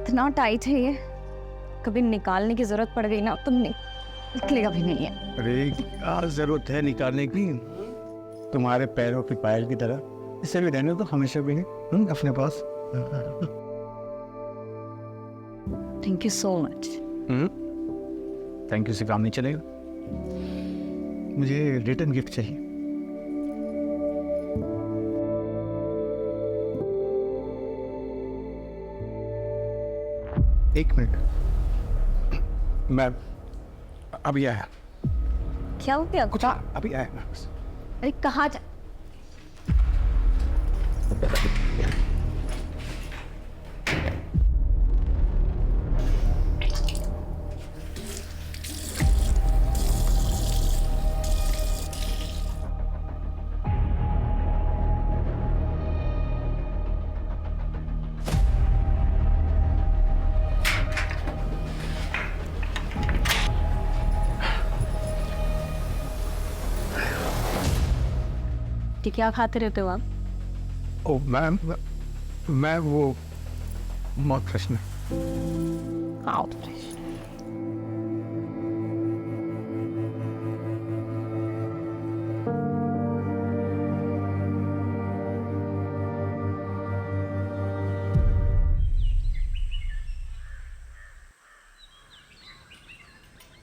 इतना टाइट है ये, कभी निकालने की जरूरत पड़ गई ना तो निकलेगा भी नहीं है। अरे क्या जरूरत है निकालने की, तुम्हारे पैरों की पायल की तरह इसे भी रहने तो हमेशा भी है अपने पास। Thank you so much. Thank you से काम नहीं चलेगा, मुझे रिटर्न गिफ्ट चाहिए। एक मिनट, मैं अभी आया। क्या हो गया? कुछ अभी आया मैं बस। अरे कहाँ जा? क्या खाते रहते हो आप? ओ मैम, मैं वो मौत फ्रेश में।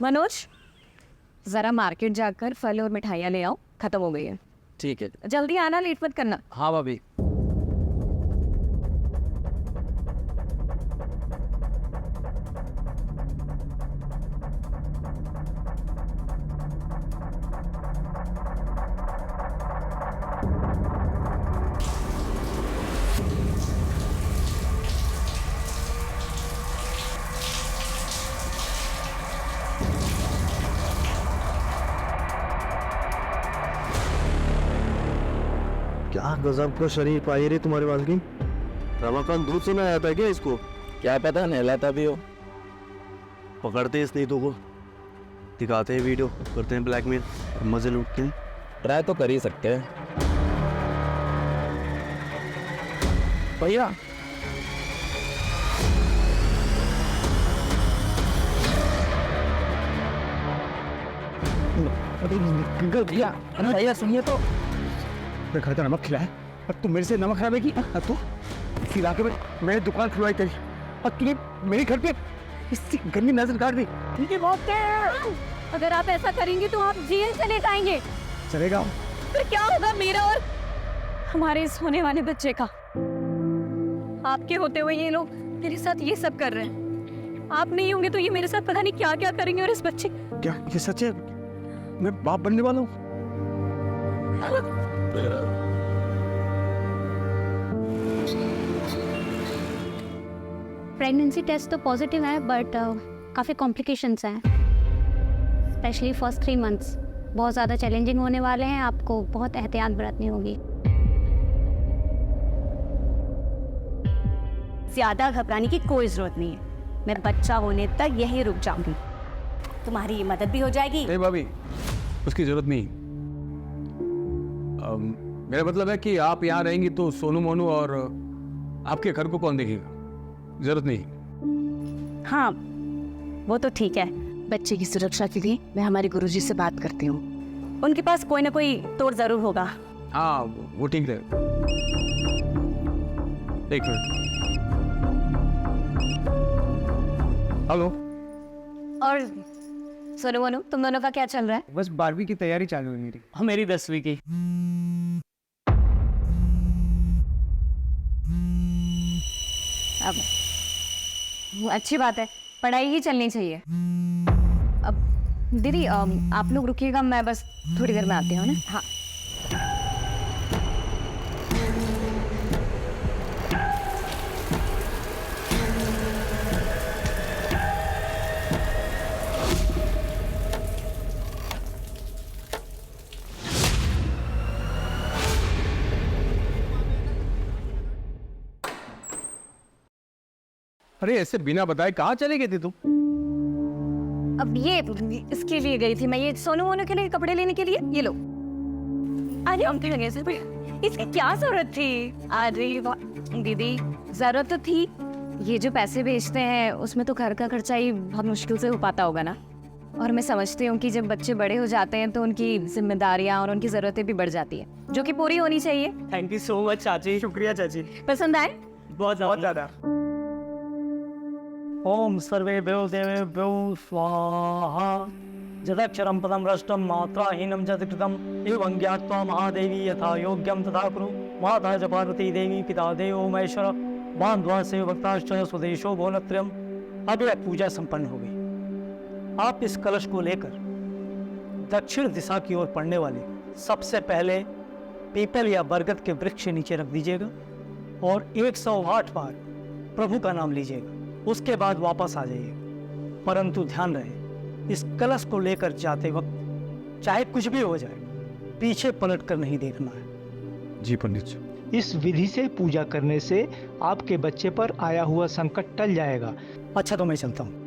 मनोज, जरा मार्केट जाकर फल और मिठाइयाँ ले आओ, खत्म हो गई है। ठीक है। जल्दी आना, लेट मत करना। हाँ भाभी। क्या गजब का शरीर पाई रे तुम्हारे वाल की। रमाकांत दूध से ना आता है क्या इसको? क्या पता नहलाता भी हो। पकड़ते हैं इस नीतू को, दिखाते हैं वीडियो, करते हैं ब्लैकमेल, मजे लूटते हैं। ट्राई तो कर ही सकते हैं। भैया भैया, भैया सुनिए तो। मैं घर का नमक खिलाया और तू मेरे से नमक खिलाएगी? तू खिला के मैंने दुकान खुलवाई तेरी और तूने मेरे घर पे इसकी गंदी नजर काट दी। ठीक है बहुत अगर आप ऐसा करेंगे तो आप जेल चले जाएंगे। चलेगा। फिर क्या होगा मेरा और हमारे इस होने वाले बच्चे का? आपके होते हुए ये लोग मेरे साथ ये सब कर रहे हैं। आप नहीं होंगे तो ये मेरे साथ पता नहीं क्या क्या करेंगे। और इस बच्चे, क्या ये सच है? मैं बाप बनने वाला हूँ। प्रेगनेंसी टेस्ट तो पॉजिटिव है बट काफ़ी कॉम्प्लिकेशंस हैं, स्पेशली फर्स्ट 3 मंथ्स बहुत ज़्यादा चैलेंजिंग होने वाले हैं। आपको बहुत एहतियात बरतनी होगी। ज़्यादा घबराने की कोई ज़रूरत नहीं है। मैं बच्चा होने तक यहीं रुक जाऊंगी, तुम्हारी मदद भी हो जाएगी। नहीं भाभी, उसकी जरूरत नहीं। मेरा मतलब है कि आप यहाँ रहेंगी तो सोनू मोनू और आपके घर को कौन देखेगा? जरूरत नहीं। हाँ वो तो ठीक है। बच्चे की सुरक्षा के लिए मैं हमारे गुरुजी से बात करती हूँ, उनके पास कोई ना कोई तोड़ जरूर होगा। हाँ वो ठीक है। एक मिनट। हेलो। और सोनू मोनू, तुम दोनों का क्या चल रहा है? बस 12वीं की तैयारी चालू है मेरी। हाँ मेरी 10वीं की। अब अच्छी बात है, पढ़ाई ही चलनी चाहिए। अब दीदी आप लोग रुकिएगा, मैं बस थोड़ी देर में आती हूँ ना। हाँ अरे ऐसे बिना बताए कहाँ चले गए थे तुम? अब ये इसके लिए गई थी मैं, ये सोनू मोनू के लिए कपड़े लेने के लिए। ये लो। अरे हम लगे इसकी क्या जरूरत थी? अरे दीदी जरूरत तो थी, ये जो पैसे भेजते हैं उसमें तो घर का खर्चा ही बहुत मुश्किल से हो पाता होगा ना। और मैं समझती हूँ कि जब बच्चे बड़े हो जाते हैं तो उनकी जिम्मेदारियाँ और उनकी ज़रूरतें भी बढ़ जाती हैं, जो कि पूरी होनी चाहिए। थैंक यू सो मच चाची। शुक्रिया चाची। पसंद आए? बहुत ज़्यादा। ओम सर्वेभ्यो देवेभ्यो स्वाहा। जदक्षरं पदं भ्रष्टं मात्राहीनं च कृतम् एवं ज्ञात्वा महादेवी यथा योग्यं तथा कुरु। माता च पार्वती देवी पिता देवो महेश्वर बांधवा से भक्ताश्च स्वदेशो भुवनत्रयम्। अब यह पूजा संपन्न हो गई। आप इस कलश को लेकर दक्षिण दिशा की ओर पड़ने वाले सबसे पहले पीपल या बरगद के वृक्ष के नीचे रख दीजिएगा और 108 बार प्रभु का नाम लीजिएगा। उसके बाद वापस आ जाइएगा। परंतु ध्यान रहे, इस कलश को लेकर जाते वक्त चाहे कुछ भी हो जाए, पीछे पलट कर नहीं देखना है। जी पंडित जी। इस विधि से पूजा करने से आपके बच्चे पर आया हुआ संकट टल जाएगा। अच्छा तो मैं चलता हूँ।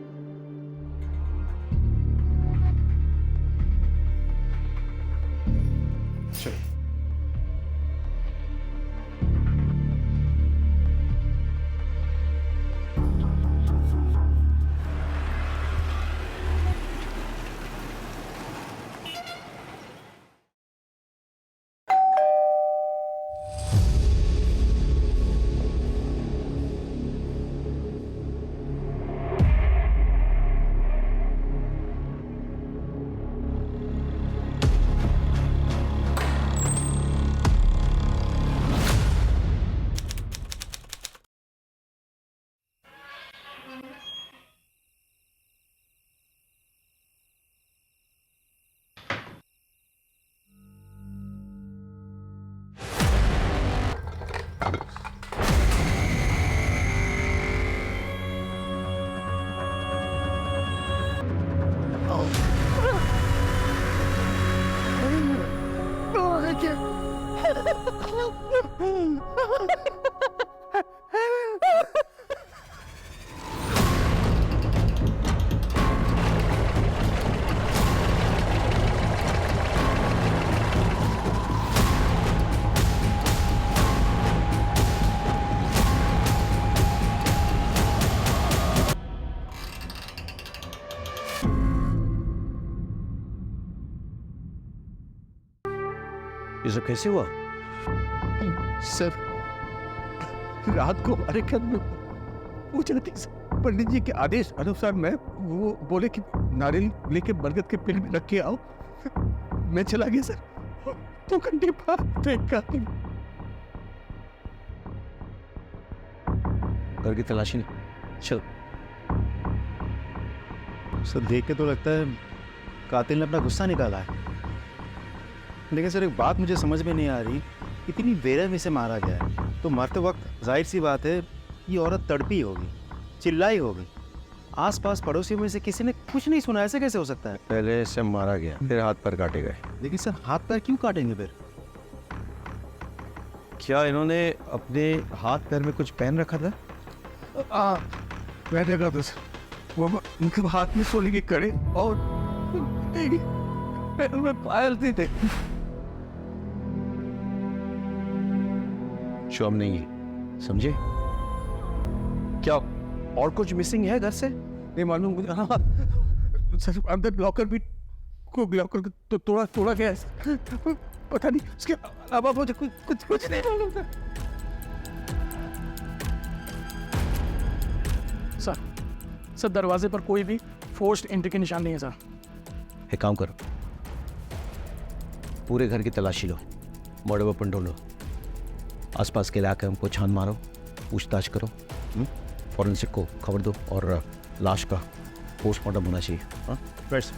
ये सब कैसे हुआ? सर, रात को हमारे घर में पूजा थी सर। पंडित जी के आदेश अनुसार मैं वो बोले कि नारियल लेके बरगद के पेड़ में रख के आओ। मैं चला गया सर। 2 घंटे बाद देखा घर की तलाशी नहीं। चल। सर देख के तो लगता है कातिल ने अपना गुस्सा निकाला है। लेकिन सर एक बात मुझे समझ में नहीं आ रही, इतनी बेरहमी से मारा गया है तो मरते वक्त जाहिर सी बात है ये औरत तड़पी होगी, चिल्लाई होगी। आसपास पड़ोसियों में से किसी ने कुछ नहीं सुना, ऐसे कैसे हो सकता है? पहले से मारा गया, फिर हाथ पर काटे गए। लेकिन सर हाथ पैर क्यों काटेंगे फिर? क्या इन्होंने अपने हाथ पैर में कुछ पहन रखा था? मैं देखा था सर, वो उनके हाथ में सोने की कड़े और पैर में पायल थे। शॉम नहीं है, समझे? क्या और कुछ मिसिंग है घर से? नहीं मालूम मुझे। हाँ सर, अंदर लॉकर भी को लॉकर तो तोड़ा गया है। पता नहीं उसके अलावा मुझे कुछ नहीं मालूम था। सर दरवाजे पर कोई भी फोर्स्ड एंट्री के निशान नहीं है सर। एक काम करो, पूरे घर की तलाशी लो, बड़े वेपन ढूंढो, आसपास के इलाके हमको छान मारो, पूछताछ करो, फॉरेंसिक को खबर दो और लाश का पोस्टमार्टम होना चाहिए। हाँ बस।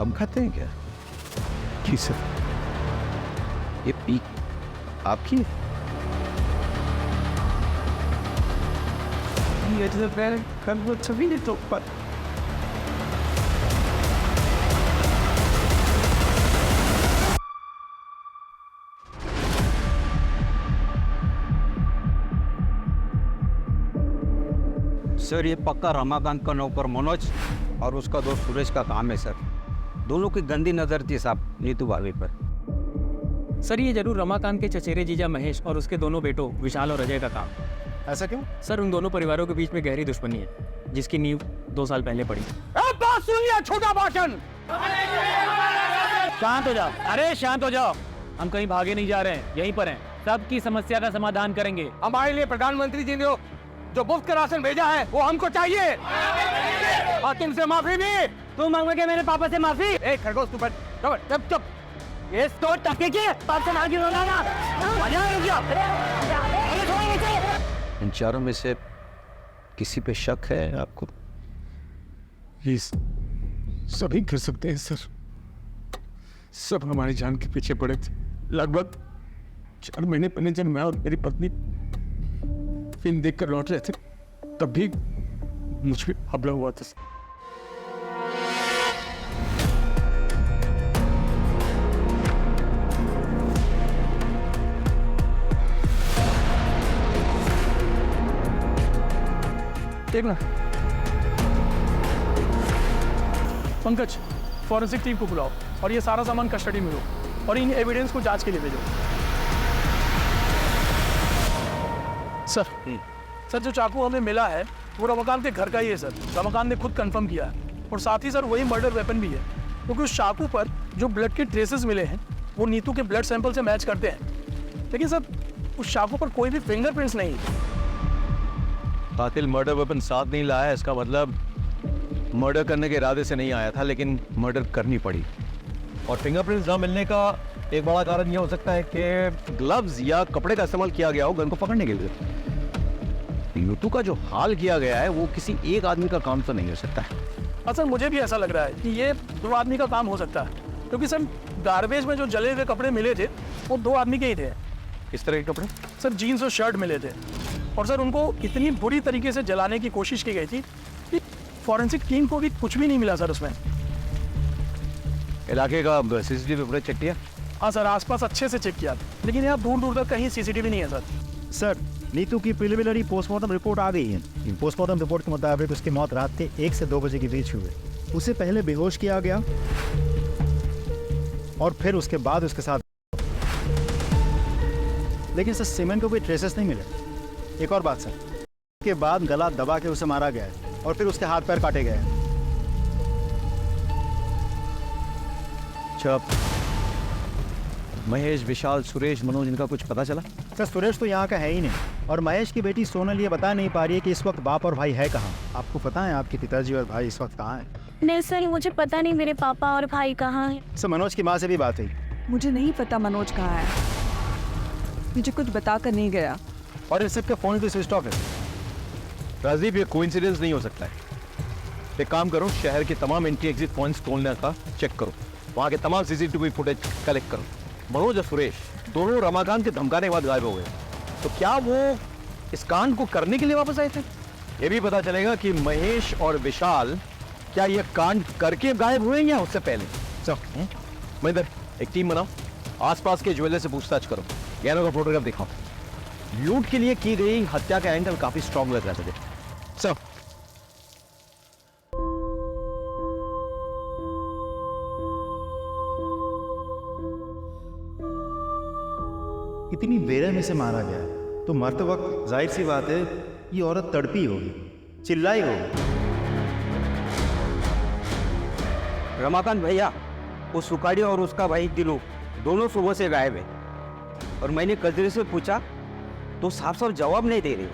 हम खाते हैं क्या? जी सर। ये पीक आपकी है? ये तो मैं कल सभी ने तो पर सर ये पक्का रमाकांत का नौकर मनोज और उसका दोस्त सुरेश का काम है सर। दोनों की गंदी नज़र थी साहब नीतू भाभी पर। सर ये जरूर रमाकांत के चचेरे जीजा महेश और उसके दोनों बेटों विशाल और अजय का काम। ऐसा क्यों? सर उन दोनों परिवारों के बीच में गहरी दुश्मनी है जिसकी नींव 2 साल पहले पड़ी। बात सुनिए, छोटा भाषण। शांत हो जाओ, अरे शांत हो जाओ। हम कहीं भागे नहीं जा रहे हैं, यहीं पर हैं। सबकी समस्या का समाधान करेंगे। हमारे लिए प्रधानमंत्री जी ने जो मुफ्त का राशन भेजा है वो हमको चाहिए और तुमसे माफी भी। तुम मांगोगे मेरे पापा से माफी? ए खरगोश तू बैठ, चुप चुप। ये तो टके की बात से आगे होना ना। इन चारों में से किसी पे शक है आपको? प्लीज, सभी कर सकते हैं सर। सब हमारी जान के पीछे पड़े थे। लगभग 4 महीने पहले जब मैं और मेरी पत्नी फिल्म देखकर लौट रहे थे तब भी मुझ पे हमला हुआ था। देखना पंकज, फॉरेंसिक टीम को बुलाओ और ये सारा सामान कस्टडी में लो और इन एविडेंस को जांच के लिए भेजो। सर जो चाकू हमें मिला है वो रमाकांत के घर का ही है सर। रमाकांत ने खुद कंफर्म किया है और साथ ही सर वही मर्डर वेपन भी है, क्योंकि उस चाकू पर जो ब्लड के ट्रेसेस मिले हैं वो नीतू के ब्लड सैंपल से मैच करते हैं। लेकिन सर उस चाकू पर कोई भी फिंगरप्रिंट्स नहीं। कातिल मर्डर वेपन साथ नहीं लाया, इसका मतलब मर्डर करने के इरादे से नहीं आया था, लेकिन मर्डर करनी पड़ी। और फिंगरप्रिंट्स ना मिलने का एक बड़ा कारण यह हो सकता है कि ग्लव्स या कपड़े का इस्तेमाल किया गया हो गन को पकड़ने के लिए। नीतू का जो हाल किया गया है वो किसी एक आदमी का काम तो नहीं हो सकता है। हाँ सर, मुझे भी ऐसा लग रहा है कि ये 2 आदमी का काम हो सकता है, क्योंकि सर गार्बेज में जो जले हुए कपड़े मिले थे वो 2 आदमी के ही थे। इस तरह के कपड़े? सर जीन्स और शर्ट मिले थे और सर उनको इतनी बुरी तरीके से जलाने की कोशिश की गई थी कि फॉरेंसिक टीम को भी कुछ भी नहीं मिला सर उसमें। इलाके का सीसीटीवी फुटेज चेक किया? हाँ सर, आसपास अच्छे से चेक किया, लेकिन यहाँ दूर दूर तक कहीं सीसीटीवी नहीं है सर। सर, नीतू की प्रिलिमिनरी पोस्टमार्टम रिपोर्ट आ गई है। पोस्टमार्टम रिपोर्ट के मुताबिक उसकी मौत रात के 1 से 2 बजे के बीच हुई। उसे पहले बेहोश किया गया और फिर उसके बाद उसके साथ, लेकिन सर सीमेंट को कोई ट्रेसेस नहीं मिले। एक और बात सर, के बाद गला दबा के उसे मारा गया है और फिर उसके हाथ पैर काटे गए हैं। चुप। महेश, विशाल, सुरेश, मनोज, इनका कुछ पता चला? सर सुरेश तो यहाँ का है ही नहीं और महेश की बेटी सोनल ये बता नहीं पा रही है कि इस वक्त बाप और भाई है कहाँ। आपको पता है आपके पिताजी और भाई इस वक्त कहाँ हैं? नहीं सर, मुझे पता नहीं मेरे पापा और भाई कहाँ हैं। सर मनोज की माँ से भी बात हुई। मुझे नहीं पता मनोज कहाँ है, मुझे कुछ बता कर नहीं गया और इस सबके फोन भी स्विच ऑफ है। राजीव, ये कोइंसिडेंस नहीं हो सकता है। एक काम करो, शहर के तमाम एंट्री एग्जिट पॉइंट्स खोलने का चेक करो, वहाँ के तमाम सीसीटीवी फुटेज कलेक्ट करो। मनोज और सुरेश दोनों रमाकांत के धमकाने के बाद गायब हो गए, तो क्या वो इस कांड को करने के लिए वापस आए थे? ये भी पता चलेगा कि महेश और विशाल क्या ये कांड करके गायब हुए या उससे पहले। सर महेंद्र, एक टीम बनाओ, आसपास के ज्वेलर से पूछताछ करो, गहनों का फोटोग्राफ दिखाओ। लूट के लिए की गई हत्या का एंगल काफी स्ट्रॉन्ग लग रहा था। सर इतनी बेरहमी से मारा गया है तो मरते वक्त जाहिर सी बात है ये औरत तड़पी होगी, चिल्लाई होगी। रमाकांत भैया, वो सुकाड़ी और उसका भाई दिलू दोनों सुबह से गायब है और मैंने कजरी से पूछा तो साफ साफ जवाब नहीं दे रही।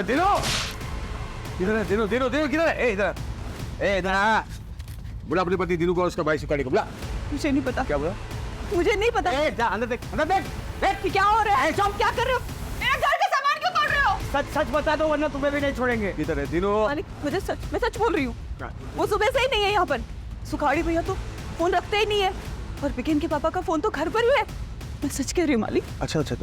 दिनो किधर है? दिनो दिनो दिनो किधर है? इधर इधर बुला अपने पति दिनू को, उसका भाई सुकाड़ी को बुला। मुझे नहीं पता। क्या बोला? मुझे नहीं पता। जा अंदर देख, अंदर देख, देख क्या हो रहा है? तुम क्या कर रहे हो? मेरे घर का सामान क्यों तोड़ रहे हो? सच सच बता दो वरना तुम्हें भी नहीं छोड़ेंगे। किधर है दिनो? मैं सच बोल रही हूँ, वो सुबह से ही नहीं है यहाँ पर। सुखाड़ी भैया तो फोन रखते ही नहीं है और बिकिन के पापा का फोन तो घर पर ही है। मैं सच कह रही हूँ मालिक। अच्छा अच्छा,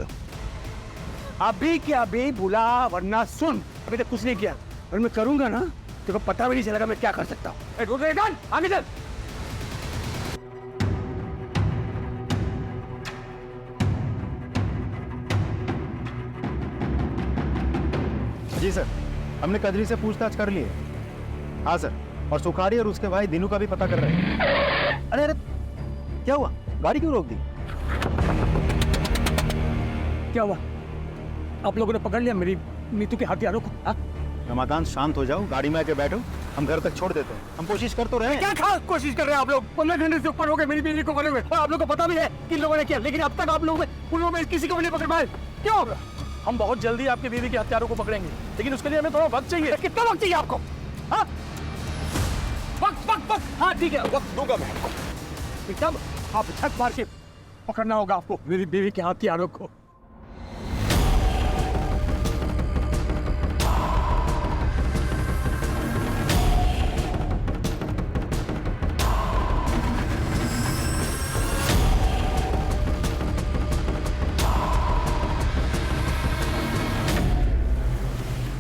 अभी के अभी बुला, वरना सुन, अभी तक कुछ नहीं किया और मैं करूंगा ना तेरे को पता भी नहीं चलेगा मैं क्या कर सकता हूँ। आगे चल। जी सर, हमने कजरी से पूछताछ कर ली है। हाँ सर, और सुखारी और उसके भाई दिनू का भी पता कर रहे हैं। अरे अरे क्या हुआ, गाड़ी क्यों रोक दी? क्या हुआ? आप लोगों ने पकड़ लिया मेरी नीतू के हथियारों को? हाँ? रमाकांत शांत हो जाओ, गाड़ी में आके बैठो, हम घर तक छोड़ देते हैं। हम कोशिश कर तो रहे हैं। क्या खास कोशिश कर रहे हैं आप लोग? 15 घंटे से ऊपर हो गए मेरी बीवी को पकड़े हुए और आप लोगों को पता भी है किन लोगों ने किया, लेकिन अब तक आप लोगों में किसी को भी नहीं पकड़ पाए। क्यों? हम बहुत जल्दी आपके बीवी के हत्यारों को पकड़ेंगे, लेकिन उसके लिए हमें थोड़ा वक्त चाहिए। कितना वक्त चाहिए आपको? हाँ? वक्त। हाँ ठीक है, वक्त दूंगा मैं। एकदम आप छक मार के पकड़ना होगा आपको मेरी बीवी के हथियारों को।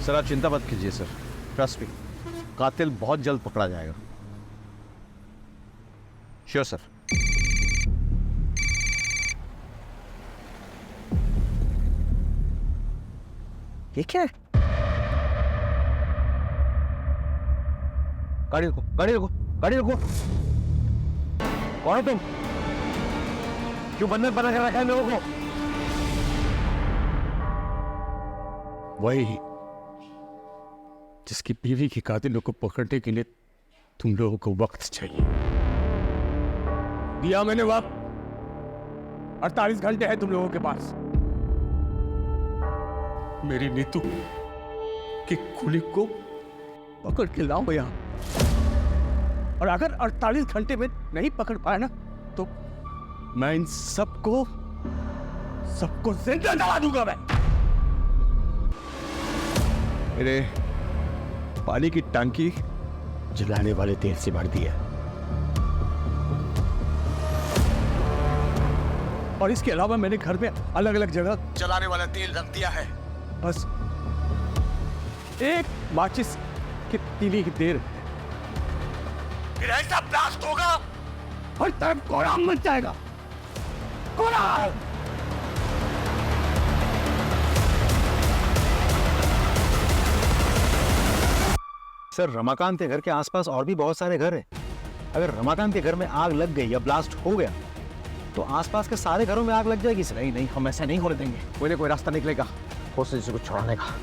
सर आप चिंता मत कीजिए सर, ट्रस्ट मी, कातिल बहुत जल्द पकड़ा जाएगा। Sure sir. ये क्या है? गाड़ी रुको, गाड़ी रुको, गाड़ी रुको। कौन हो तुम? क्यों बंधन बना कर रखा है लोगों को? वही जिसकी बीवी की कातिलों को पकड़ने के लिए तुम लोगों को वक्त चाहिए। दिया मैंने वक्त, 48 घंटे है तुम लोगों के पास। मेरी नीतू की खुली को पकड़ के लाओ यहां, और अगर 48 घंटे में नहीं पकड़ पाया ना तो मैं इन सबको जिंदा जला दूंगा मैं। मेरे पानी की टंकी जलाने वाले तेल से भर दिया, और इसके अलावा मैंने घर में अलग अलग जगह जलाने वाला तेल रख दिया है। बस एक माचिस की तीली की देर, फिर ऐसा ब्लास्ट होगा और तरफ कोहराम मच जाएगा। कोहराम! सर रमाकांत के घर के आसपास और भी बहुत सारे घर हैं। अगर रमाकांत के घर में आग लग गई या ब्लास्ट हो गया तो आसपास के सारे घरों में आग लग जाएगी सर। नहीं, हम ऐसा नहीं होने देंगे। कोई ना कोई रास्ता निकलेगा होस्टेज को छुड़ाने का।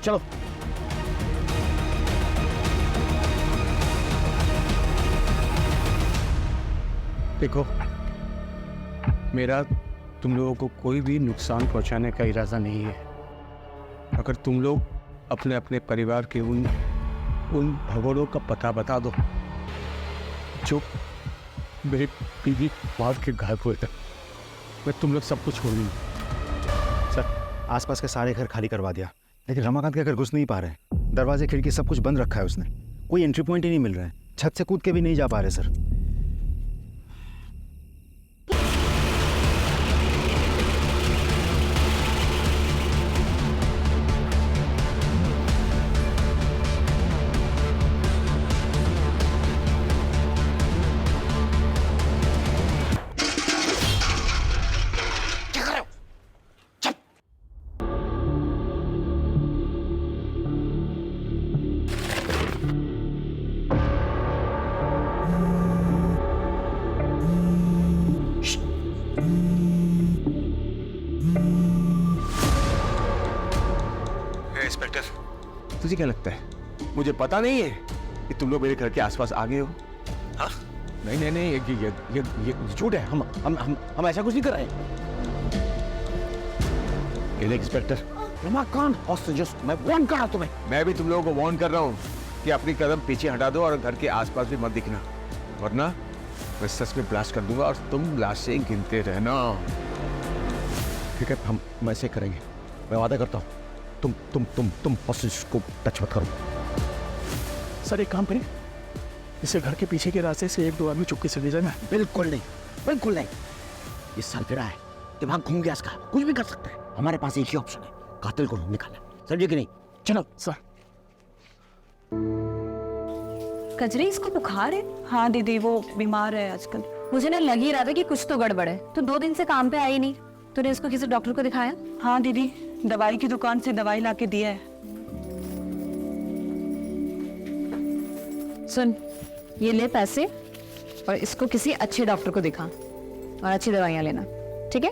चलो। देखो, मेरा तुम लोगों को कोई भी नुकसान पहुंचाने का इरादा नहीं है। अगर तुम लोग अपने अपने परिवार के उन भगोड़ों का पता बता दो जो मेरी बीवी मार के गायब हुए थे, मैं तुम लोग सबको छोड़ दूंगा। सर आसपास के सारे घर खाली करवा दिया, लेकिन रमाकांत के घर घुस नहीं पा रहे। दरवाजे खिड़की सब कुछ बंद रखा है उसने। कोई एंट्री पॉइंट ही नहीं मिल रहा है। छत से कूद के भी नहीं जा पा रहे सर। इंस्पेक्टर, तुझे क्या लगता है मुझे पता नहीं है कि तुम लोग मेरे घर के आसपास आ गए हो? हाँ? नहीं, ये झूठ है। हम ऐसा कुछ नहीं कर रहे। इंस्पेक्टर, रमाकांत हॉस्टेजेस, मैं वार्न कर रहा हूं तुम्हें। मैं भी तुम लोगों को वार्न कर रहा हूँ कि अपनी कदम पीछे हटा दो और घर के आसपास भी मत दिखना, वरना मैं सच में ब्लास्ट कर दूंगा और तुम लाशें गिनते रहना। ठीक है, हम ऐसे करेंगे, मैं वादा करता हूँ। तुम हॉस्टेज को टच मत करो। सर एक काम करें, इसे घर के पीछे के रास्ते से 1-2 आदमी चुपके से ले जाना। बिल्कुल नहीं। ये सरफिरा है, दिमाग घूम गया इसका, कुछ भी कर सकता है। हमारे पास एक ही ऑप्शन है, कातिल को निकालना, समझे कि नहीं? चलो सर। कजरी, इसको बुखार है? हाँ दीदी, वो बीमार है आजकल। मुझे ना लग ही रहा था कि कुछ तो गड़बड़ है। तो 2 दिन से काम पे आई नहीं, तूने इसको किसी डॉक्टर को दिखाया? हाँ दीदी, दवाई की दुकान से दवाई लाके दिया है। सुन, ये ले पैसे और इसको किसी अच्छे डॉक्टर को दिखा और अच्छी दवाइयाँ लेना, ठीक है?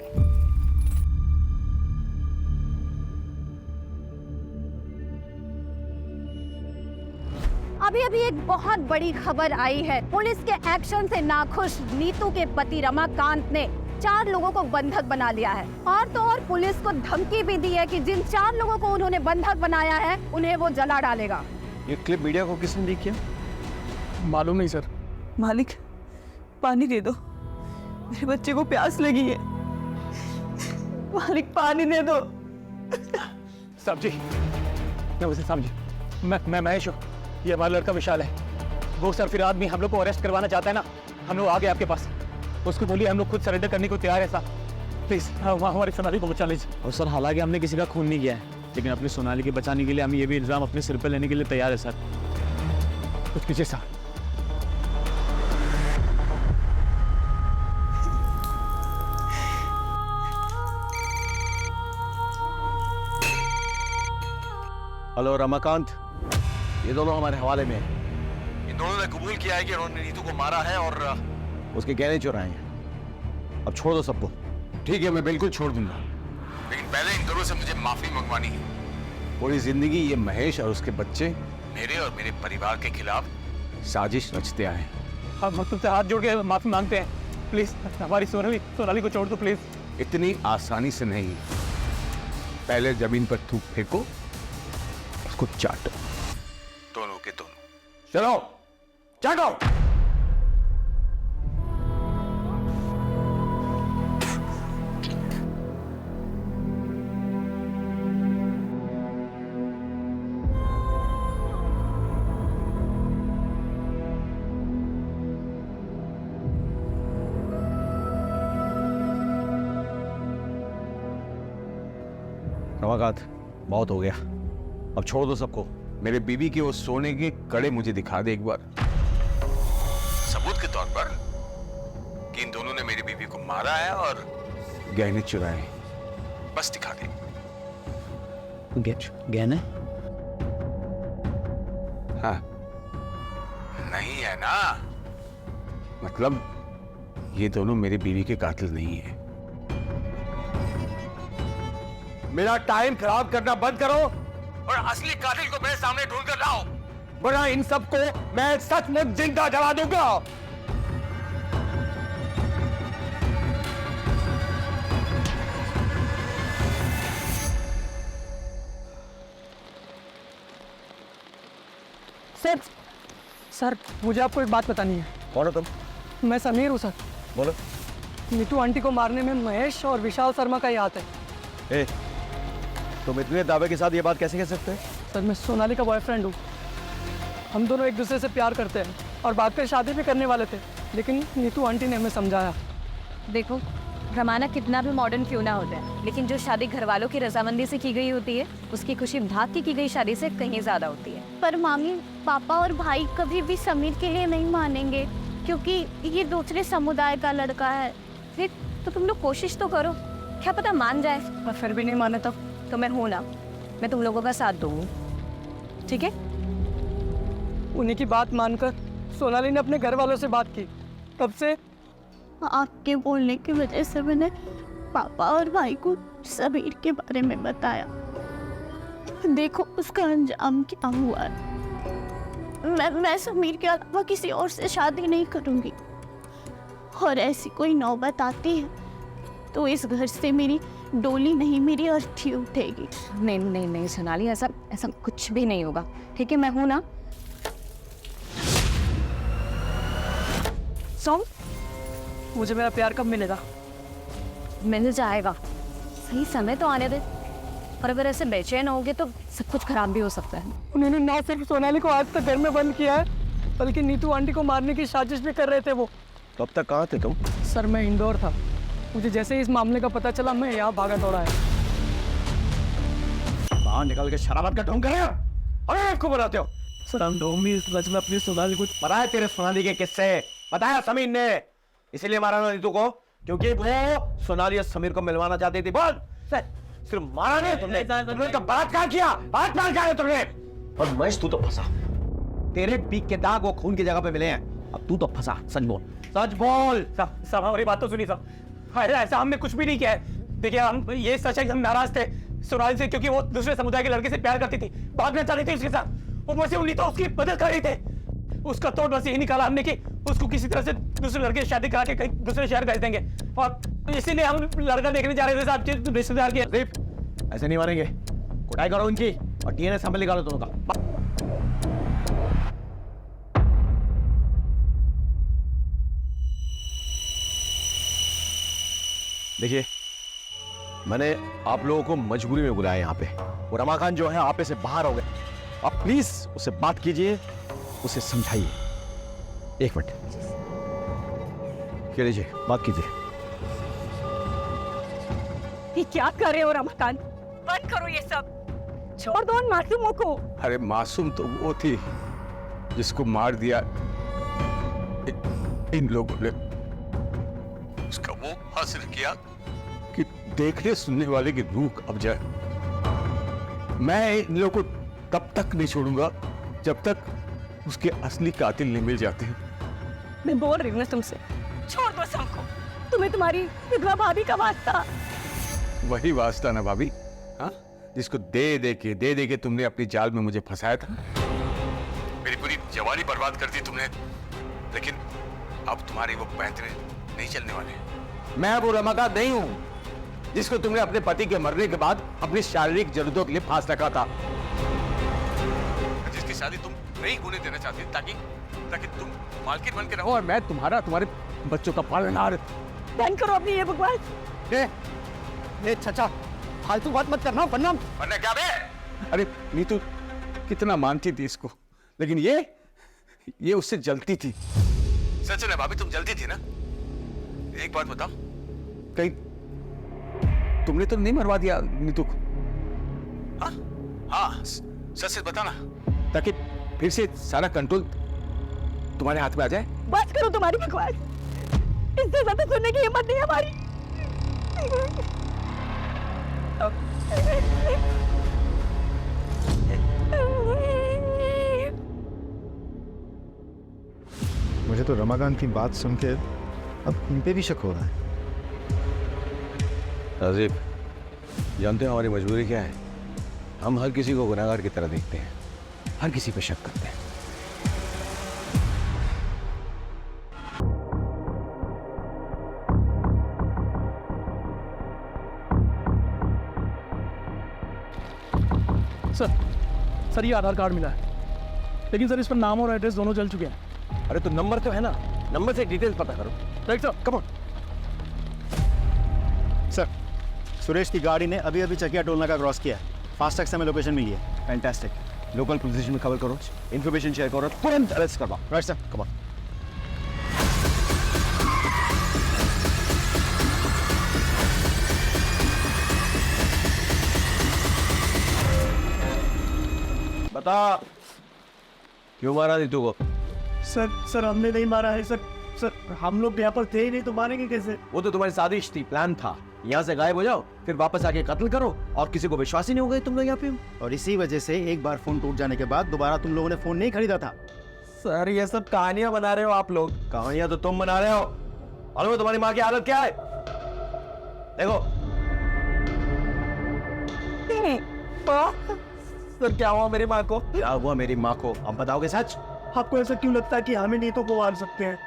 अभी अभी एक बहुत बड़ी खबर आई है। पुलिस के एक्शन से नाखुश नीतू के पति रमाकांत ने 4 लोगों को बंधक बना लिया है। और तो और पुलिस को धमकी भी दी है कि जिन 4 लोगों को उन्होंने बंधक बनाया है उन्हें वो जला डालेगा। ये क्लिप मीडिया को किसने लीक किया? मालूम नहीं सर। मालिक, पानी दे दो, मेरे बच्चे को प्यास लगी है। मालिक, पानी दे दो। साहब जी, साहब जी, मैं महेश हूँ, ये हमारा लड़का विशाल है। वो सर फिर आदमी हम लोग को अरेस्ट करवाना चाहता है ना, हम लोग आ गए आपके पास। उसको बोलिए हम लोग खुद सरेंडर करने को तैयार है साहब, प्लीज हमारी सोनाली को बचा लीजिए। और सर हालांकि हमने किसी का खून नहीं किया है, लेकिन अपनी सोनाली के बचाने के लिए हम ये भी इल्जाम अपने सिर पर लेने के लिए तैयार है सर। कुछ कीजिए सर। हेलो रमाकांत, ये दोनों हमारे हवाले में हैं। इन दोनों ने कबूल किया है कि उन्होंने नीतू को मारा है और उसके गहने चुराए हैं। अब छोड़ दो सबको। ठीक है, मैं बिल्कुल छोड़ दूंगा, लेकिन पहले इन दोनों से मुझे माफी मंगवानी है। पूरी जिंदगी ये महेश और उसके बच्चे मेरे और मेरे परिवार के खिलाफ साजिश रचते आए। हम तुमसे हाथ जोड़ के माफी मांगते हैं, प्लीज हमारी सोनाली को छोड़ दो प्लीज। इतनी आसानी से नहीं, पहले जमीन पर थूक फेंको, उसको चाटो, दोनों के दोनों। चलो चाटो। रमाकांत, बहुत हो गया, अब छोड़ दो सबको। मेरे बीवी के वो सोने के कड़े मुझे दिखा दे एक बार, सबूत के तौर पर कि इन दोनों ने मेरी बीवी को मारा है और गहने चुराए हैं। बस दिखा दे। गहने? हाँ, नहीं है ना, मतलब ये दोनों मेरी बीवी के कातिल नहीं है। मेरा टाइम खराब करना बंद करो और असली कातिल को मेरे सामने ढूंढ कर लाओ, वरना इन सबको मैं सचमुच जिंदा जला दूंगा। सर, मुझे आपको एक बात बतानी है। कौन हो तुम? मैं समीर हूँ सर। बोलो। नीतू आंटी को मारने में महेश और विशाल शर्मा का ही हाथ है। ए, तुम इतने दावे के साथ ये बात कैसे कह सकते हो? सर, मैं सोनाली का बॉयफ्रेंड हूँ। हम दोनों एक दूसरे से प्यार करते हैं और बाद में शादी भी करने वाले थे, लेकिन नीतू आंटी ने हमें समझाया। देखो, रमाना कितना भी मॉडर्न क्यों ना हो जाए, लेकिन जो शादी घर वालों की रजामंदी से की गई होती है, उसकी खुशी भाग की गई शादी से कहीं ज्यादा होती है। पर मामी, पापा और भाई कभी भी समीर के लिए नहीं मानेंगे, क्योंकि ये दूसरे समुदाय का लड़का है। फिर तो तुम लोग कोशिश तो करो, क्या पता मान जाए। और फिर भी नहीं माने तो मैं हूं ना, मैं तुम लोगों का साथ दूंगी, ठीक है? उन्हीं की बात मानकर सोनाली ने अपने घर वालों से बात की। तब से आपके बोलने की वजह से मैंने पापा और भाई को समीर के बारे में बताया। देखो उसका अंजाम क्या हुआ है। मैं समीर के अलावा किसी और से शादी नहीं करूंगी, और ऐसी कोई नौबत आती है तो इस घर से मेरी डोली नहीं, मेरी अर्थी उठेगी। नहीं नहीं नहीं सोनाली, ऐसा कुछ भी नहीं होगा, ठीक है? मैं हूं ना। सॉन्ग, मुझे मेरा प्यार कब मिलेगा? मिल जाएगा, सही समय तो आने दे। और अगर ऐसे बेचैन होगे तो सब कुछ खराब भी हो सकता है। उन्होंने ना सिर्फ सोनाली को आज तक घर में बंद किया है, बल्कि नीतू आंटी को मारने की साजिश भी कर रहे थे वो। तो अब तक कहाँ थे तुम? सर, मैं इंदौर था। मुझे जैसे ही इस मामले का पता चला, मैं यहाँ भागा दौड़ा है। बाहर निकल के शराबत का ढोंग कर रहे हो? अरे इसको बनाते हो? सर हम ढोंग भी इस रचना प्लीज सोनाली कुछ पता है तेरे सोनाली के किस्से? बताया समीर ने, इसीलिए मारा ना नीतू को, क्योंकि वो सोनाली और समीर को मिलवाना चाहती थी। बोल सिर्फ मारा नहीं तुमने, तुमने तो बलात्कार किया, बलात्कार किया तुमने। और महेश तू तो फंसा, तेरे पीक के दाग वो खून की जगह पे मिले हैं, अब तू तो फंसा। सच बोल, सच बोल। सब हमारी बात तो सुनी सब। अरे ऐसा हमने कुछ भी नहीं किया है। देखिए हम ये सच है कि हम नाराज थे सोनाली से, क्योंकि वो दूसरे समुदाय के लड़के से प्यार करती थी, भागना चाहती थी उसके साथ। ऊपर से उन्हीं तो उसकी मदद कर रही थे। उसका तोड़ बस यही निकाला हमने कि उसको किसी तरह से दूसरे लड़के से शादी करा के कहीं दूसरे शहर भेज देंगे, और इसीलिए हम लड़का देखने जा रहे थे साहब के रिश्तेदार के। ऐसे नहीं मारेंगे, कुटाई करो उनकी और डीएनए सैंपल निकालो दोनों का। देखिए मैंने आप लोगों को मजबूरी में बुलाया यहाँ पे। वो रमाकांत जो है आप से बाहर हो गए, आप प्लीज उससे बात कीजिए, उसे समझाइए। एक मिनट, लीजिए बात कीजिए। ये क्या कर रहे हो रमाकांत? बंद करो ये सब, छोड़ दो उन मासूमों को। अरे मासूम तो वो थी जिसको मार दिया इन लोगों ने। उसका वो हासिल किया कि देखने सुनने वाले की रूह अब जाए। मैं इन लोगों को तब तक नहीं छोड़ूंगा जब तक उसके असली कातिल नहीं मिल जाते। मैं बोल रही हूँ ना तुमसे, छोड़ दो सबको। तुम्हें तुम्हारी विधवा भाभी का वास्ता। वही वास्ता ना भाभी, हाँ, जिसको दे दे के तुमने अपनी जाल में मुझे फंसाया था। मेरी पूरी जवानी बर्बाद कर दी तुमने, लेकिन अब तुम्हारी वो पैंतरे नहीं चलने वाले। मैं वो रमाकांत नहीं हूं जिसको तुमने अपने पति के मरने के बाद अपनी शारीरिक जरूरतों के लिए फांस रखा था, जिसकी शादी तुम नहीं होने देना चाहती ताकि तुम मालकिन बन के रहो और मैं तुम्हारे बच्चों का पालनहार। बंद करो अपनी ये बकवास। ए चाचा, फालतू बात मत करना वरना क्या बे? अरे नीतू कितना मानती थी इसको, लेकिन ये उससे जलती थी। सच है भाभी, तुम जलती थी ना। एक बात बताओ, कहीं तुमने तो नहीं मरवा दिया नीतू को? हाँ, सच बताना, ताकि फिर से सारा कंट्रोल तुम्हारे हाथ में आ जाए। बस करो तुम्हारी बकवास, इससे ज्यादा सुनने की हिम्मत नहीं हमारी। मुझे तो रमाकांत की बात सुन के अब इन पे भी शक हो रहा है। राजीव, जानते हो हमारी मजबूरी क्या है? हम हर किसी को गुनहगार की तरह देखते हैं, हर किसी पे शक करते हैं। सर ये आधार कार्ड मिला है, लेकिन सर इस पर नाम और एड्रेस दोनों जल चुके हैं। अरे तो नंबर तो है ना, नंबर से डिटेल्स पता करो। Right sir, come on. Sir, Suresh की गाड़ी ने अभी अभी चकिया टोल नाका क्रॉस किया है। फास्टैग से हमें लोकेशन मिली है। फैंटास्टिक। लोकल पुलिस स्टेशन में खबर करो, इन्फॉर्मेशन शेयर करो, तुरंत अरेस्ट करवाओ। Right sir, come on. बता, क्यों मारा नीतू को? सर हमने नहीं मारा है सर। हम लोग यहाँ पर थे ही नहीं, तो मारेंगे कैसे? वो तो तुम्हारी साजिश थी, प्लान था। यहाँ से गायब हो जाओ, फिर वापस आके कत्ल करो, और किसी को विश्वास ही नहीं हो गए तुम लोग यहाँ पे। और इसी वजह से एक बार फोन टूट जाने के बाद दोबारा तुम लोगों ने फोन नहीं खरीदा था। सर ये सब कहानियां बना रहे हो आप लोग। कहानियां तो तुम बना रहे हो। मालूम तुम्हारी माँ की हालत क्या है? देखो सर क्या हुआ मेरी माँ को? क्या हुआ मेरी माँ को, अब बताओगे सच? आपको ऐसा क्यों लगता है कि हमें नीतू को मार सकते हैं?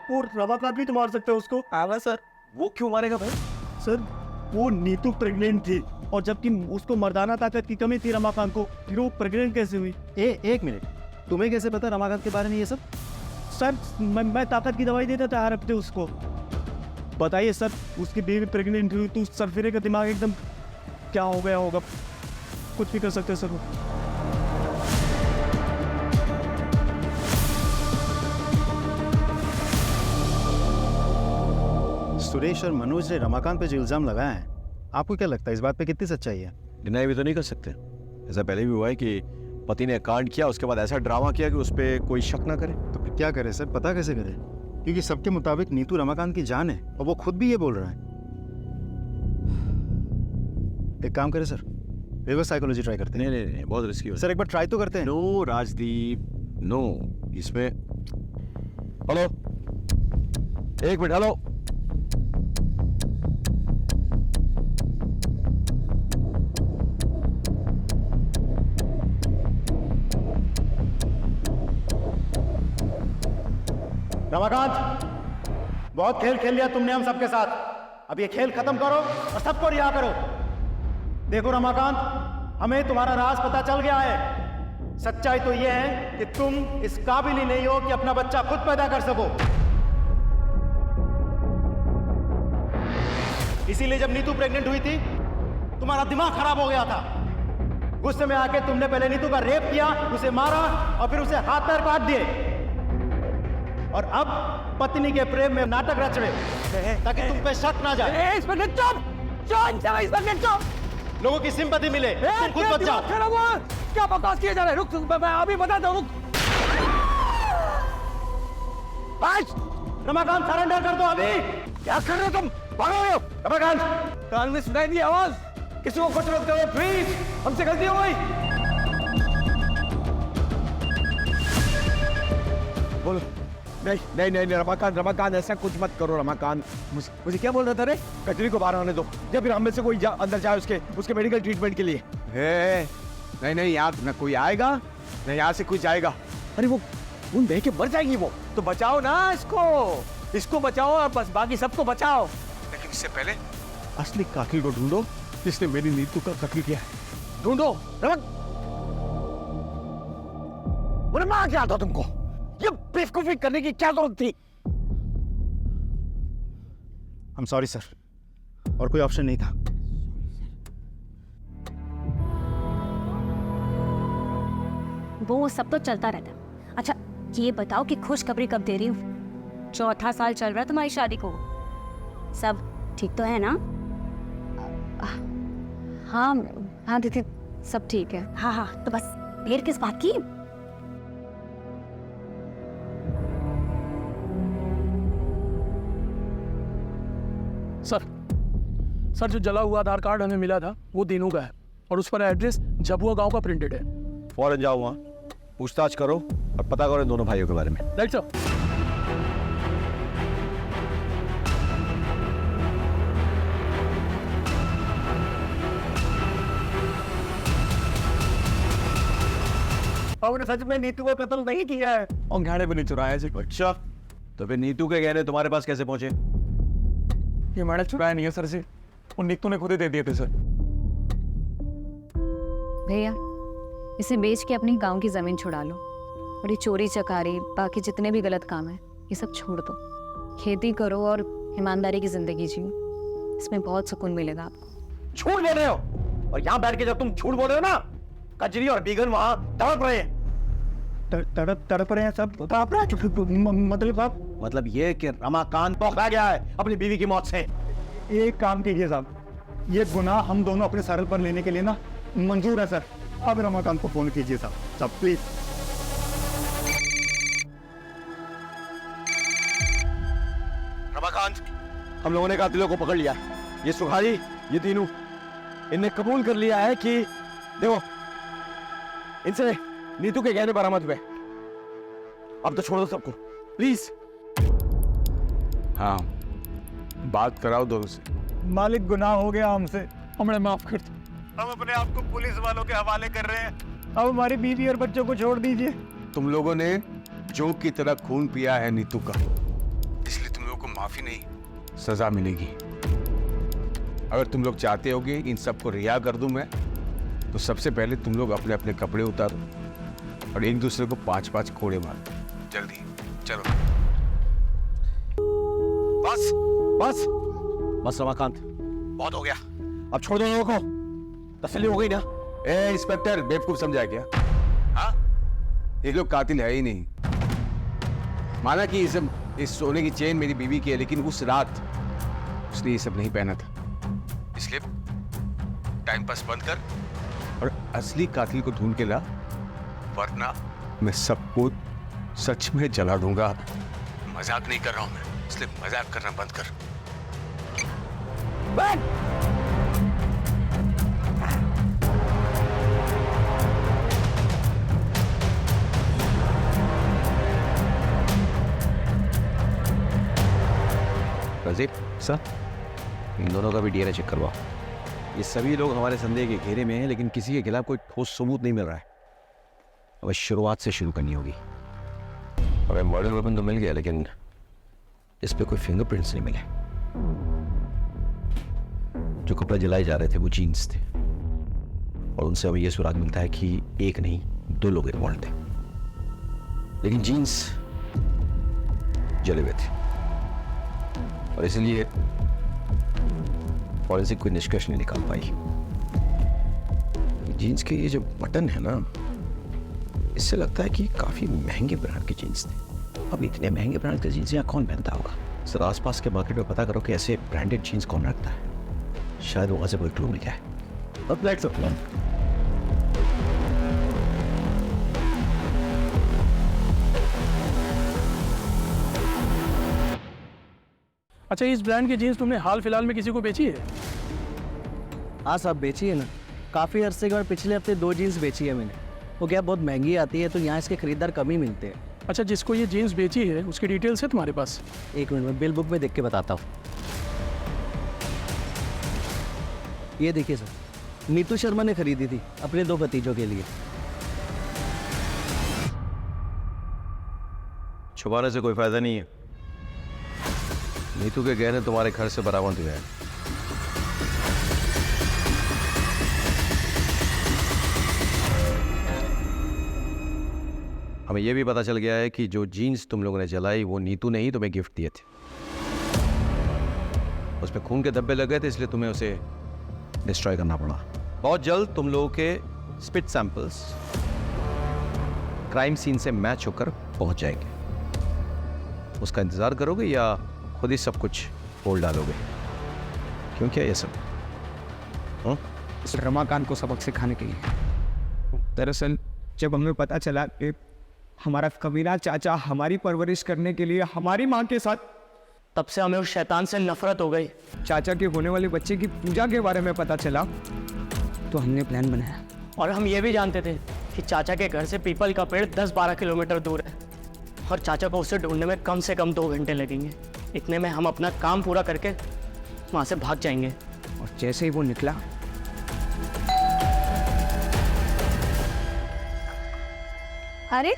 वो रमाकांत भी तो मार सकते हैं उसको। हाँ सर, वो क्यों मारेगा भाई? सर वो नीतू प्रेग्नेंट थी, और जबकि उसको मर्दाना ताकत की कमी थी रमाकांत को, फिर वो प्रेग्नेंट कैसे हुई? एक मिनट, तुम्हें कैसे पता रमाकांत के बारे में ये सब? सर मैं ताकत की दवाई देता था हर हफ्ते उसको। बताइए सर, उसकी बेबी प्रेग्नेंट हुई तो सरफिरे का दिमाग एकदम क्या हो गया होगा। कुछ भी कर सकते हैं सर वो। सुरेश और मनोज ने रमाकांत पे जो इल्जाम लगाया है, आपको क्या लगता है इस बात पे कितनी सच्चाई है? डिनाई भी तो नहीं कर सकते। ऐसा पहले भी हुआ है कि पति ने कांड किया, उसके बाद ऐसा ड्रामा किया कि उस पर कोई शक ना करे। तो फिर क्या करे सर, पता कैसे करे? क्योंकि सबके मुताबिक नीतू रमाकांत की जान है और वो खुद भी ये बोल रहा है। एक काम करे सर, रिवर्स साइकोलॉजी ट्राई करते हैं। नहीं, बहुत रिस्की हो सर एक बार ट्राई तो करते हैं। No Rajdeep, no. इसमें हेलो, एक मिनट, हेलो। रमाकांत, बहुत खेल खेल लिया तुमने हम सबके साथ। अब ये खेल खत्म करो और सबको रिहा करो। देखो रमाकांत, हमें तुम्हारा राज पता चल गया है। सच्चाई तो ये है कि तुम इस काबिल ही नहीं हो कि अपना बच्चा खुद पैदा कर सको। इसीलिए जब नीतू प्रेग्नेंट हुई थी, तुम्हारा दिमाग खराब हो गया था। गुस्से में आके तुमने पहले नीतू का रेप किया, उसे मारा और फिर उसे हाथ पैर काट दिए। और अब पत्नी के प्रेम में नाटक रच रहे हो ताकि तुम पे शक ना जाए। लोगों की सिंपैथी मिले, तुम खुद बच जाओ। क्या बकवास किए जा रहे? रुक, मैं अभी बताता हूँ। रमाकांत सरेंडर कर दो अभी। क्या कर रहे हो तुम? भागो रमाकांत। कान में सुनाई दी आवाज, किसी को कुछ मत करो प्लीज, हमसे गलती हो गई। बोलो। नहीं, रमाकांत ऐसा कुछ मत करो रमाकांत। मुझे क्या बोल रहा था रे? कचरी को बाहर आने दो, या फिर हम में से कोई अंदर जाए उसके मेडिकल ट्रीटमेंट के लिए। नहीं, यहाँ ना कोई आएगा, नहीं यहाँ से कोई जाएगा। अरे वो बह के मर जाएगी वो। तो बचाओ ना इसको बचाओ और बस बाकी सबको बचाओ। लेकिन इससे पहले असली कातिल को ढूंढो जिसने मेरी नीतू का कत्ल किया है। ढूंढो। मार क्या था तुमको? ये बेवकूफी करने की क्या जरूरत थी? I'm sorry सर, और कोई ऑप्शन नहीं था। वो सब तो चलता रहता। अच्छा ये बताओ कि खुशखबरी कब दे रही हूँ? 4था साल चल रहा है तुम्हारी शादी को, सब ठीक तो है ना? हाँ दीदी, सब ठीक है। हाँ, तो बस देर किस बात की? सर जो जला हुआ आधार कार्ड हमें मिला था वो दीनू का है और उस पर एड्रेस झबुआ गांव का प्रिंटेड है। फौरन जाओ वहाँ, पूछताछ करो और पता करो इन दोनों भाइयों के बारे में। Right sir. हमने सच में नीतू को कत्ल नहीं किया है और गहने भी नहीं चुराया जी। अच्छा, तो फिर नीतू के गहने तुम्हारे पास कैसे पहुंचे? ये मैंने चुराया नहीं है सर जी, वो नीतू ने खुद ही दे दिए थे सर। भैया इसे बेच के अपनी गांव की जमीन छुड़ा लो और ये चोरी चकारी बाकी जितने भी गलत काम है ये सब छोड़ दो। खेती करो और ईमानदारी की जिंदगी जियो, इसमें बहुत सुकून मिलेगा आपको। झूठ बोल रहे हो, और यहाँ बैठ के जब तुम झूठ बोल रहे हो ना, कजरी और बीगन वहां तड़प रहे हैं। तड़प रहे हैं सब। मतलब ये कि रमाकांत बौखला गया है अपनी बीवी की मौत से। एक काम कीजिए साहब, ये गुनाह हम दोनों अपने सर पर लेने के लिए ना मंजूर है सर। अब रमाकांत को फोन कीजिए साहब प्लीज। रमाकांत, हम लोगों ने कातिलों को पकड़ लिया। ये सुखारी, ये तीनों, इनने कबूल कर लिया है कि देखो इनसे नीतू के गहने बरामद हुए। अब तो छोड़ दो सबको प्लीज। हाँ, बात कराओ दोनों से। मालिक गुनाह हो गया हमसे, हमें माफ कर दो। हम अपने आप को पुलिस वालों के हवाले कर रहे हैं। अब हमारी बीवी और बच्चों को छोड़ दीजिए। तुम लोगों ने जोंक की तरह खून पिया है नीतू का, इसलिए तुम लोगों को माफी नहीं, सजा मिलेगी। अगर तुम लोग चाहते होगे इन सबको रिहा कर दूं मैं, तो सबसे पहले तुम लोग अपने अपने कपड़े उतारो और एक दूसरे को 5-5 कोड़े मारो। जल्दी चलो। बस बस बस रमाकांत, बहुत हो गया, अब छोड़ दो लोगों को। तसल्ली हो गई ना? ए इंस्पेक्टर, बेवकूफ समझा क्या? हाँ, ये लोग कातिल है ही नहीं। माना कि इस सोने की चेन मेरी बीवी की है, लेकिन उस रात उसने ये सब नहीं पहना था, इसलिए टाइम पास बंद कर और असली कातिल को ढूंढ के ला, वरना मैं सबको सच में जला दूंगा। मजाक नहीं कर रहा हूं मैं, इसलिए मजाक करना बंद कर। रजीब सर, इन दोनों का भी डीएनए चेक करवाओ। ये सभी लोग हमारे संदेह के घेरे में हैं, लेकिन किसी के खिलाफ कोई ठोस सबूत नहीं मिल रहा है। अब शुरुआत से शुरू करनी होगी। हमें मर्डर वेपन तो मिल गया, लेकिन इस पे कोई फिंगरप्रिंट्स नहीं मिले। जो कपड़े जलाए जा रहे थे वो जीन्स थे, और उनसे हमें यह सुराग मिलता है कि एक नहीं 2 लोग इन्वॉल्व थे, लेकिन जीन्स जले हुए थे, और इसलिए फॉरेंसिक कोई निष्कर्ष नहीं निकाल पाई। जीन्स के ये जो बटन है ना, इससे लगता है कि काफी महंगे ब्रांड के जीन्स थे। अब इतने महंगे ब्रांड के जीन्स यहाँ कौन पहनता होगा? सर आसपास के मार्केट में पता करो कि ऐसे ब्रांडेड जीन्स कौन रखता है, शायद वहां से कोई क्लू मिल जाए। अब लेट्स गो। अच्छा, इस ब्रांड की जीन्स तुमने हाल फिलहाल में किसी को बेची है? हाँ साहब, बेची है ना। काफ़ी अरसे के बाद पिछले हफ्ते 2 जीन्स बेची है मैंने। वो क्या बहुत महंगी आती है, तो यहाँ इसके खरीदार कम ही मिलते हैं। अच्छा, जिसको ये जीन्स बेची है उसकी डिटेल्स है तुम्हारे पास? एक मिनट में बिल बुक में देख के बताता हूँ। ये देखिए सर, नीतू शर्मा ने खरीदी थी अपने 2 भतीजों के लिए। छुपाने से कोई फायदा नहीं है। नीतू के गहने तुम्हारे घर से बरामद हुए हैं। हमें यह भी पता चल गया है कि जो जीन्स तुम लोगों ने जलाई वो नीतू ने ही तुम्हें गिफ्ट दिए थे। उसमें खून के धब्बे लग गए थे, इसलिए तुम्हें उसे डिस्ट्रॉय करना पड़ा। बहुत जल्द तुम लोगों के स्पिट सैंपल्स क्राइम सीन से मैच होकर पहुंच जाएंगे। उसका इंतजार करोगे या खुद ही सब कुछ बोल डालोगे? क्यों क्या ये सब? रमाकांत को सबक सिखाने के लिए। दरअसल जब हमें पता चला कि हमारा कमीना चाचा हमारी परवरिश करने के लिए हमारी माँ के साथ, तब से हमें उस शैतान से नफरत हो गई। चाचा के होने वाले बच्चे की पूजा के बारे में पता चला, तो हमने प्लान बनाया। और हम ये भी जानते थे कि चाचा के घर से पीपल का पेड़ 10-12 किलोमीटर दूर है, और चाचा को उसे ढूंढने में कम से कम 2 घंटे लगेंगे। इतने में हम अपना काम पूरा करके वहाँ से भाग जाएंगे। और जैसे ही वो निकला, अरे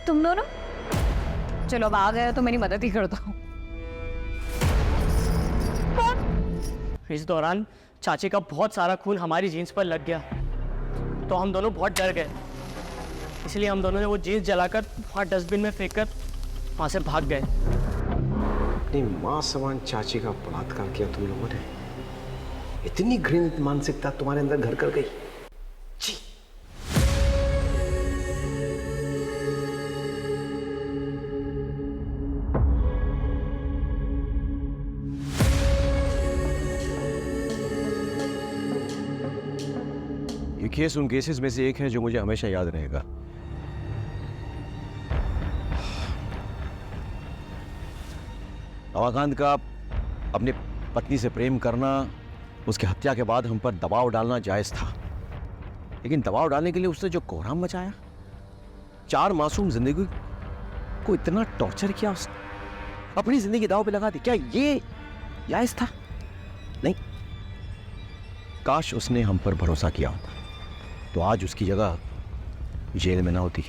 तुम दोनों, चलो अब आ गए तो मेरी मदद ही कर दो। इस दौरान चाची का बहुत सारा खून हमारी जीन्स पर लग गया, तो हम दोनों बहुत डर गए। इसलिए हम दोनों ने वो जीन्स जलाकर वहाँ डस्टबिन में फेंक कर वहाँ से भाग गए। अपनी माँ समान चाची का बलात्कार किया तुम लोगों ने। इतनी घृणित मानसिकता तुम्हारे अंदर घर कर गई। छी। ये केस उन केसेस में से एक है जो मुझे हमेशा याद रहेगा। रमाकांत का अपनी पत्नी से प्रेम करना, उसकी हत्या के बाद हम पर दबाव डालना जायज था, लेकिन दबाव डालने के लिए उसने जो कोहराम मचाया, 4 मासूम जिंदगी को इतना टॉर्चर किया उसने, अपनी जिंदगी दांव पे लगा दी, क्या ये जायज था? नहीं। काश उसने हम पर भरोसा किया होता, तो आज उसकी जगह जेल में ना होती।